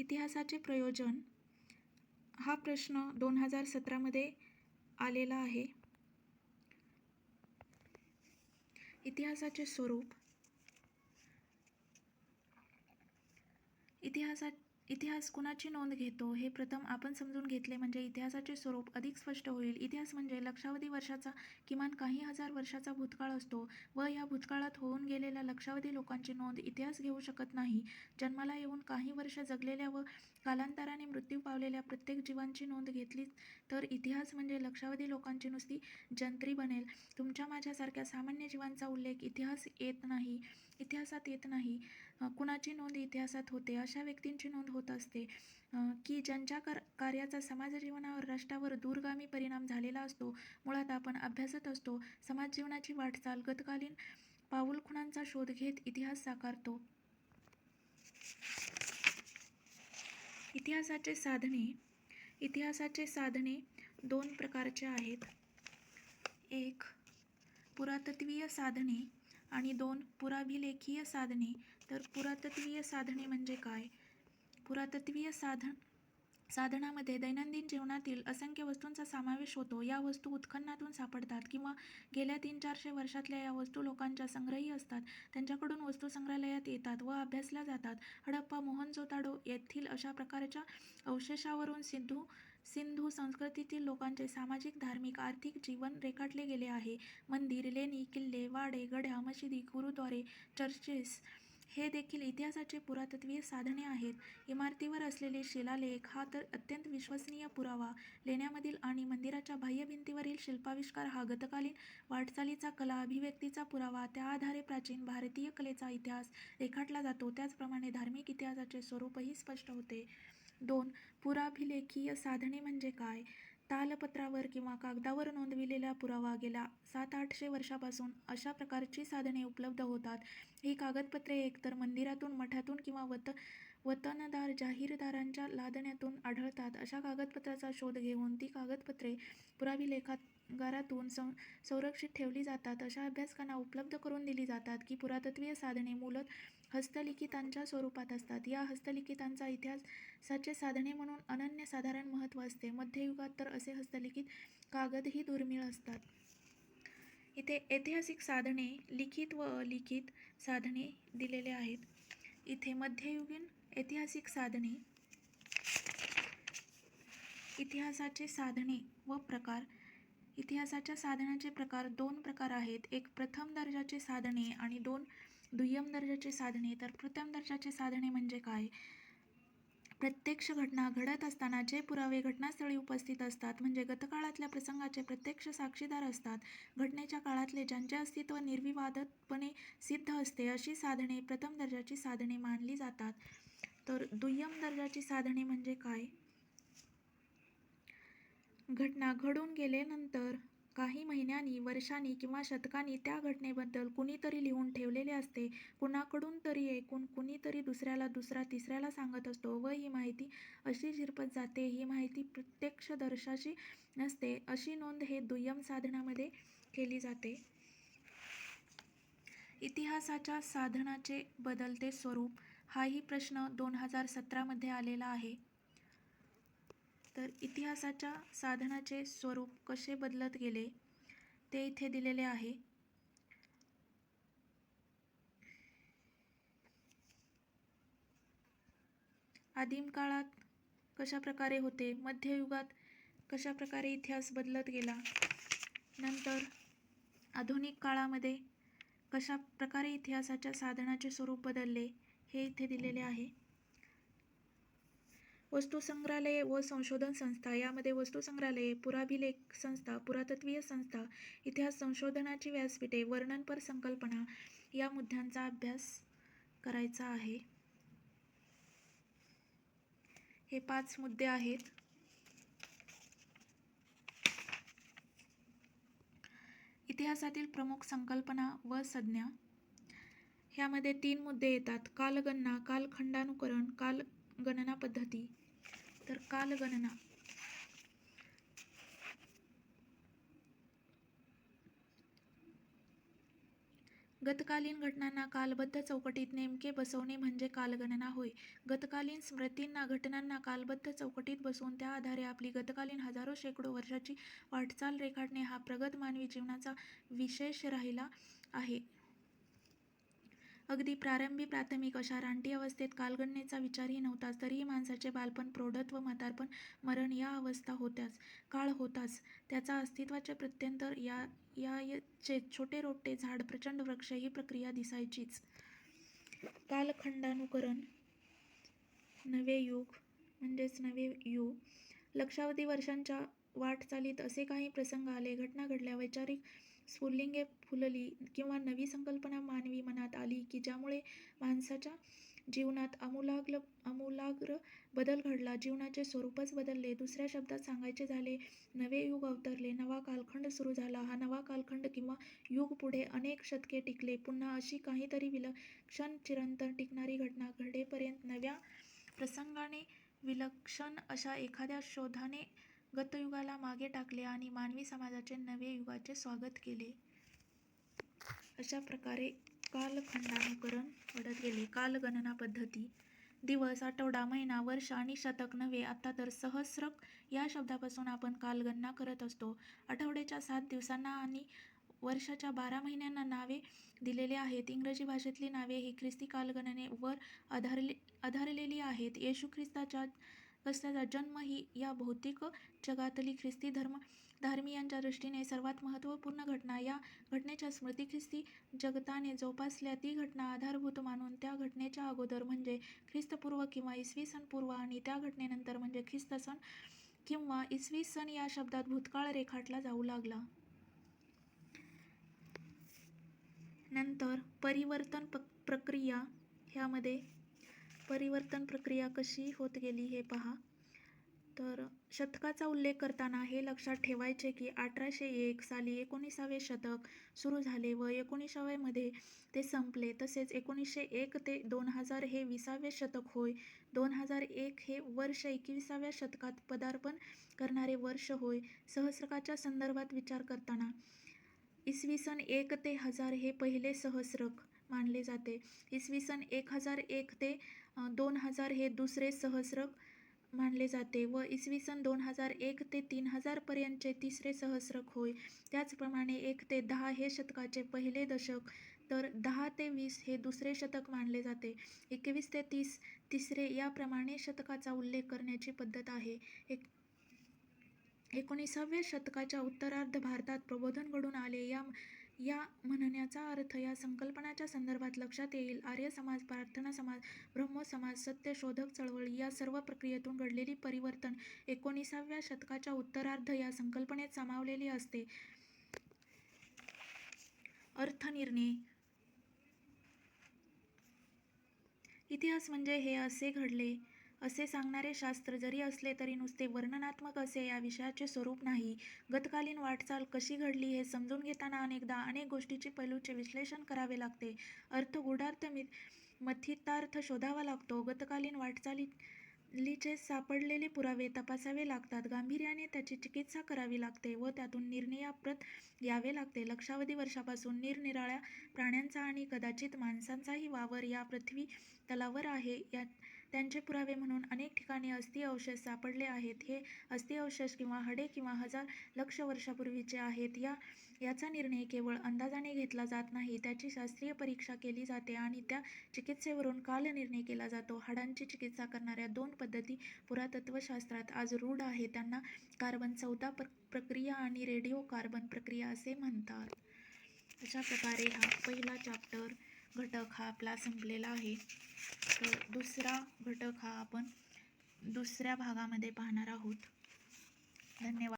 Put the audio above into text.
इतिहासाचे प्रयोजन हा प्रश्न 2017मध्ये आलेला आहे. इतिहासाचे स्वरूप. इतिहास कुणाची नोंद घेतो हे प्रथम आपण समजून घेतले म्हणजे इतिहासाचे स्वरूप अधिक स्पष्ट होईल. इतिहास म्हणजे लक्षावधी वर्षाचा किमान काही हजार वर्षाचा भूतकाळ असतो व या भूतकाळात होऊन गेलेल्या लक्षावधी लोकांची नोंद इतिहास घेऊ शकत नाही. जन्माला येऊन काही वर्ष जगलेल्या व कालांतराने मृत्यू पावलेल्या प्रत्येक जीवांची नोंद घेतली तर इतिहास म्हणजे लक्षावधी लोकांची नुसती जंत्री बनेल. तुमच्या माझ्यासारख्या सामान्य जीवांचा उल्लेख इतिहासात येत नाही. कुणाची नोंद इतिहासात होते? अशा व्यक्तींची नोंद होत असते की ज्यांच्या कार्याचा समाजजीवनावर राष्ट्रावर दूरगामी परिणाम झालेला असतो. मुळात आपण अभ्यासत असतो समाजजीवनाची वाटचाल. गतकालीन पाऊलखुणांचा शोध घेत इतिहास साकारतो. इतिहासाचे साधने. इतिहासाचे साधने दोन प्रकारचे आहेत. एक पुरातत्वीय साधने आणि दोन पुराभिलेखीय साधने. तर पुरातत्वीय साधने म्हणजे काय? पुरातत्वीय साधनामध्ये दैनंदिन जीवनातील असंख्य वस्तूंचा समावेश होतो. या वस्तू उत्खननातून सापडतात किंवा गेल्या 300-400 वर्षातल्या या वस्तू लोकांच्या संग्रही असतात. त्यांच्याकडून वस्तू संग्रहालयात येतात व अभ्यासल्या जातात. हडप्पा, मोहनजोदाडो येथील अशा प्रकारच्या अवशेषावरून सिंधू संस्कृतीतील लोकांचे सामाजिक, धार्मिक, आर्थिक जीवन रेखाटले गेले आहे. मंदिर, लेणी, किल्ले, वाडे, गढ्या, मशिदी, गुरुद्वारे, चर्चेस हे देखील इतिहासाचे पुरातत्वीय साधने आहेत. इमारतीवर असलेले शिलालेख हा तर अत्यंत विश्वसनीय पुरावा. लेण्यांमधील आणि मंदिराच्या बाह्य भिंतीवरील शिल्पाविष्कार हा गतकालीन वाटचालीचा, कला अभिव्यक्तीचा पुरावा. त्या आधारे प्राचीन भारतीय कलेचा इतिहास रेखाटला जातो. त्याचप्रमाणे धार्मिक इतिहासाचे स्वरूपही स्पष्ट होते. 2. पुराभिलेखीय साधने म्हणजे काय? तालपत्रावर किंवा कागदावर नोंदविलेला पुरावा. गेल्या 700-800 वर्षापासून अशा प्रकारची साधने उपलब्ध होतात. ही कागदपत्रे एकतर मंदिरातून, मठातून किंवा वतनदार जाहीरदारांच्या लादण्यातून आढळतात. अशा कागदपत्राचा शोध घेऊन ती कागदपत्रे पुराभिलेखागारातून संरक्षित ठेवली जातात. अशा अभ्यासकांना उपलब्ध करून दिली जातात की पुरातत्वीय साधने मूलतः हस्तलिखितांच्या स्वरूपात असतात. या हस्तलिखितांचा इतिहासाचे साधने म्हणून अनन्यसाधारण महत्त्व असते. मध्ययुगात तर असे हस्तलिखित कागदही दुर्मिळ असतात. इथे ऐतिहासिक साधने, लिखित व अलिखित साधने दिलेले आहेत. इथे मध्ययुगीन ऐतिहासिक साधने. इतिहासाचे साधने व प्रकार. इतिहासाच्या साधनाचे प्रकार 2 प्रकार आहेत. एक प्रथम दर्जाचे साधने आणि 2 दुय्यम दर्जाचे साधने. तर प्रथम दर्जाचे साधने म्हणजे काय? प्रत्यक्ष घटना घडत असताना जे पुरावे घटनास्थळी उपस्थित असतात म्हणजे गतकाळातल्या प्रसंगाचे प्रत्यक्ष साक्षीदार असतात. घटनेच्या काळातले ज्यांचे अस्तित्व निर्विवादपणे सिद्ध असते अशी साधने प्रथम दर्जाची साधने मानली जातात. तर दुय्यम दर्जाची साधने म्हणजे काय? घटना घडून गेल्यानंतर काही महिन्यांनी, वर्षांनी किंवा शतकांनी त्या घटनेबद्दल कुणीतरी लिहून ठेवलेले असते. कुणाकडून तरी ऐकून कुणीतरी दुसऱ्याला, दुसरा तिसऱ्याला सांगत असतो व ही माहिती अशी झिरपत जाते. ही माहिती प्रत्यक्षदर्शीची नसते. अशी नोंद हे दुय्यम साधनामध्ये केली जाते. इतिहासाच्या साधनाचे बदलते स्वरूप. हाही प्रश्न 2017मध्ये आलेला आहे. तर इतिहासाच्या साधनाचे स्वरूप कसे बदलत गेले ते इथे दिलेले आहे. आदिम काळात कशा प्रकारे होते, मध्ययुगात कशा प्रकारे इतिहास बदलत गेला, नंतर आधुनिक काळामध्ये कशा प्रकारे इतिहासाच्या साधनाचे स्वरूप बदलले हे इथे दिलेले आहे. वस्तुसंग्रहालये व संशोधन संस्था. यामध्ये वस्तुसंग्रहालये, पुराभिलेख संस्था, पुरातत्वीय संस्था, इतिहास संशोधनाची व्यासपीठे, वर्णनपर संकल्पना या मुद्द्यांचा अभ्यास करायचा आहे. हे 5 मुद्दे आहेत. इतिहासातील प्रमुख संकल्पना व संज्ञा. ह्यामध्ये 3 मुद्दे येतात. कालगणना, कालखंडानुकरण, कालगणना पद्धती. तर कालगणना. गतकालीन घटनांना कालबद्ध चौकटीत नेमके बसवणे म्हणजे कालगणना होय. गतकालीन स्मृतींना, घटनांना कालबद्ध चौकटीत बसवून त्या आधारे आपली गतकालीन हजारो शेकडो वर्षाची वाटचाल रेखाटणे हा प्रगत मानवी जीवनाचा विशेष राहिला आहे. अगदी प्रारंभी प्राथमिक अशा रानटी अवस्थेत कालगणनेचा विचारही नव्हताच, तरीही माणसाचे बालपण, प्रौढत्व, म्हातारपण, मरण या अवस्था होत्याच, काळ होताच. त्याचा अस्तित्वाचे प्रत्यंतर, याचे छोटे रोपटे, झाड, प्रचंड वृक्ष ही प्रक्रिया दिसायचीच. कालखंडानुकरण नवे युग म्हणजेच नवे युग. लक्षावधी वर्षांच्या वाटचालीत असे काही प्रसंग आले, घटना घडल्या, वैचारिक स्फुल्लिंगे फुलली किंवा नवी संकल्पना मानवी मनात आली की ज्यामुळे माणसाच्या जीवनात आमूलाग्र बदल घडला. जीवनाचे स्वरूपच बदलले. दुसऱ्या शब्दात सांगायचे झाले, नवे युग अवतरले, नवा कालखंड सुरू झाला. हा नवा कालखंड किंवा युग पुढे अनेक शतके टिकले. पुन्हा अशी काहीतरी विलक्षण, चिरंतन टिकणारी घटना घडेपर्यंत नव्या प्रसंगाने, विलक्षण अशा एखाद्या शोधाने गतयुगाला मागे टाकले आणि मानवी समाजाचे नवे युगाचे स्वागत केले. अशा प्रकारे कालखंडानुकरण घडत गेले. कालगणना पद्धती. दिवस, आठवडा, महिना, वर्ष आणि शतक नव्हे, आता तर सहस्रक या शब्दापासून आपण कालगणना करत असतो. आठवड्याच्या 7 दिवसांना आणि वर्षाच्या 12 महिन्यांना नावे दिलेले आहेत. इंग्रजी भाषेतली नावे ही ख्रिस्ती कालगणनेवर आधारलेली आहेत. येशू ख्रिस्ताचा जन्म ही या भौतिक जगातली ख्रिस्ती धर्मीयांच्या दृष्टीने सर्वात महत्त्वपूर्ण घटना. या घटनेच्या स्मृती ख्रिस्ती जगताने जोपासल्या ती घटना आधारभूत मानून त्या घटनेच्या अगोदर म्हणजे ख्रिस्तपूर्व किंवा इसवी सन पूर्व आणि त्या घटनेनंतर म्हणजे ख्रिस्त सन किंवा इसवी सन या शब्दात भूतकाळ रेखाटला जाऊ लागला. नंतर परिवर्तन प्रक्रिया. ह्यामध्ये परिवर्तन प्रक्रिया कशी होत गेली हे पहा. तर शतकाचा उल्लेख करताना हे लक्षात ठेवायचे की 1801 साली 19वे शतक सुरू झाले व 1900 मध्ये ते संपले. तसेच 1901 ते 2000 हे 20वे शतक होय. 2001 हे वर्ष 21व्या शतकात पदार्पण करणारे वर्ष होय. सहस्रकाच्या संदर्भात विचार करताना इसवी सन 1 ते 1000 हे पहिले सहस्रक मानले जाते. इसवी सन 1001 ते 2000 हे दुसरे सहस्रक मानले जाते व इसवी सन 2001 ते 3000 पर्यंतचे तिसरे सहस्रक होय. त्याचप्रमाणे 1 ते 10 हे शतकाचे पहिले दशक, तर 10 ते 20 हे दुसरे शतक मानले जाते. 21 ते 30 तिसरे, याप्रमाणे शतकाचा उल्लेख करण्याची पद्धत आहे. 19व्या शतकाच्या उत्तरार्ध भारतात प्रबोधन घडून आले. या म्हणण्याचा अर्थ या संकल्पनाच्या संदर्भात लक्षात येईल. आर्य समाज, प्रार्थना समाज, ब्रह्मो समाज, सत्यशोधक चळवळ या सर्व प्रक्रियेतून घडलेली परिवर्तन 19व्या शतकाच्या उत्तरार्ध या संकल्पनेत सामावलेली असते. अर्थनिर्णय. इतिहास म्हणजे हे असे घडले असे सांगणारे शास्त्र जरी असले तरी नुसते वर्णनात्मक असे या विषयाचे स्वरूप नाही. गतकालीन वाटचाल कशी घडली हे समजून घेताना अनेकदा अनेक गोष्टींची पैलूंचे विश्लेषण करावे लागते. अर्थ, गूढार्थ, मथितार्थ शोधावा लागतो. गतकालीन वाटचालीचे सापडलेले पुरावे तपासावे लागतात. गांभीर्याने त्याची चिकित्सा करावी लागते व त्यातून निर्णयाप्रत यावे लागते. लक्षावधी वर्षांपासून निरनिराळ्या प्राण्यांचा आणि कदाचित माणसांचाही वावर या पृथ्वी तलावर आहे. त्यांचे पुरावे म्हणून अनेक ठिकाणी अस्थिअवशेष सापडले आहेत. हे अस्थिअवशेष किंवा हाडे किंवा हजार लक्ष वर्षापूर्वीचे आहेत याचा निर्णय केवळ अंदाजाने घेतला जात नाही. त्याची शास्त्रीय परीक्षा केली जाते आणि त्या चिकित्सेवरून कालनिर्णय केला जातो. हाडांची चिकित्सा करणाऱ्या 2 पद्धती पुरातत्त्वशास्त्रात आज रूढ आहेत. त्यांना कार्बन 14 प्रक्रिया आणि रेडिओ कार्बन प्रक्रिया असे म्हणतात. अशा प्रकारे हा पहिला चॅप्टर घटक हा आपला संपलेला आहे. तर दुसरा घटक हा आपण दुसऱ्या भागामध्ये पाहणार आहोत. धन्यवाद.